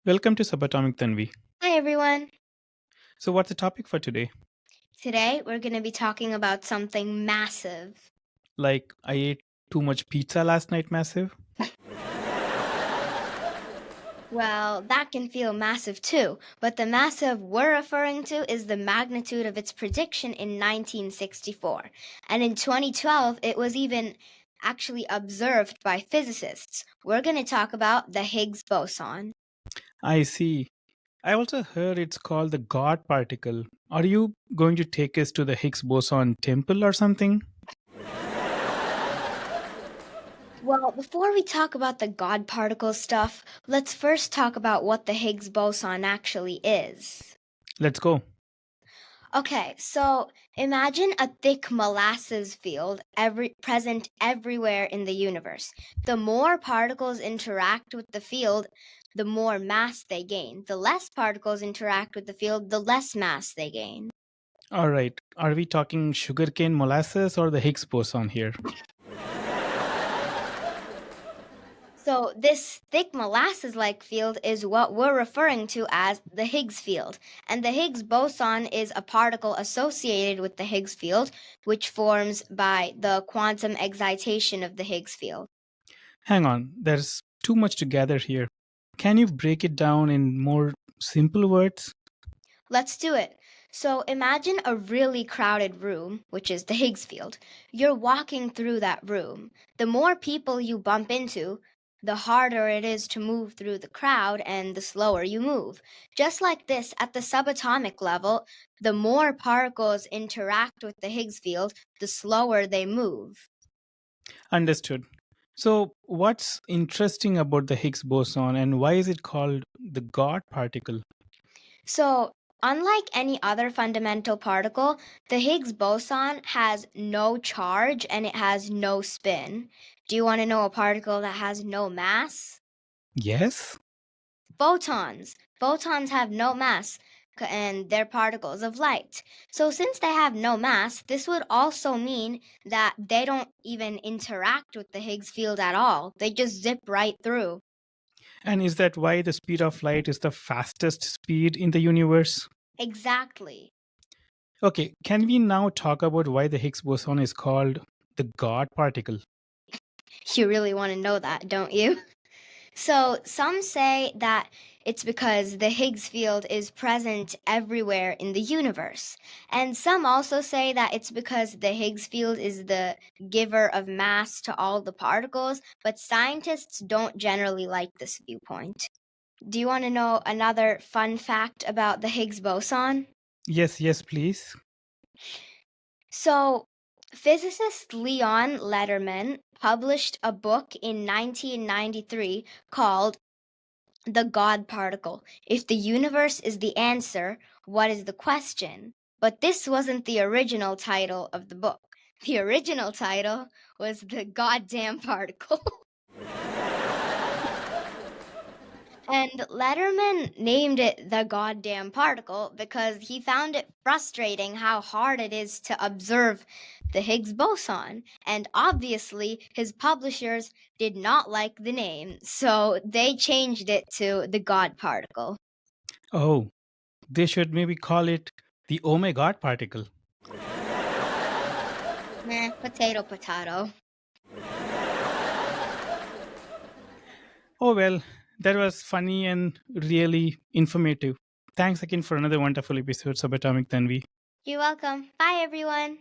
Welcome to Subatomic Tanvi. Hi, everyone. So, what's the topic for today? Today we're going to be talking about something massive. Like, I ate too much pizza last night, massive? Well, that can feel massive too, but the massive we're referring to is the magnitude of its prediction in 1964. And in 2012, it was even actually observed by physicists. We're going to talk about the Higgs boson. I see. I also heard it's called the God particle. Are you going to take us to the Higgs boson temple or something? Well, before we talk about the God particle stuff, let's first talk about what the Higgs boson actually is. Let's go. Okay, so imagine a thick molasses field present everywhere in the universe. The more particles interact with the field, the more mass they gain. The less particles interact with the field, the less mass they gain. All right. Are we talking sugarcane molasses or the Higgs boson here? So, this thick molasses like field is what we're referring to as the Higgs field. And the Higgs boson is a particle associated with the Higgs field, which forms by the quantum excitation of the Higgs field. Hang on, there's too much to gather here. Can you break it down in more simple words? Let's do it. So imagine a really crowded room, which is the Higgs field. You're walking through that room. The more people you bump into, the harder it is to move through the crowd and the slower you move. Just like this, at the subatomic level, the more particles interact with the Higgs field, the slower they move. Understood. So, what's interesting about the Higgs boson and why is it called the God particle? So, unlike any other fundamental particle, the Higgs boson has no charge and it has no spin. Do you want to know a particle that has no mass? Yes? Photons. Photons have no mass and they're particles of light. So, since they have no mass, this would also mean that they don't even interact with the Higgs field at all. They just zip right through. And is that why the speed of light is the fastest speed in the universe? Exactly. Okay, can we now talk about why the Higgs boson is called the God particle? You really want to know that, don't you? So, some say that it's because the Higgs field is present everywhere in the universe. And some also say that it's because the Higgs field is the giver of mass to all the particles, but scientists don't generally like this viewpoint. Do you want to know another fun fact about the Higgs boson? Yes, yes, please. So, physicist Leon Lederman published a book in 1993 called The God Particle. If the universe is the answer, what is the question? But this wasn't the original title of the book. The original title was The Goddamn Particle. And Letterman named it the goddamn particle because he found it frustrating how hard it is to observe the Higgs boson. And obviously, his publishers did not like the name, so they changed it to the God particle. Oh, they should maybe call it the Oh my God particle. Potato, potato. Oh, well, that was funny and really informative. Thanks again for another wonderful episode, Subatomic Tanvi. You're welcome. Bye, everyone.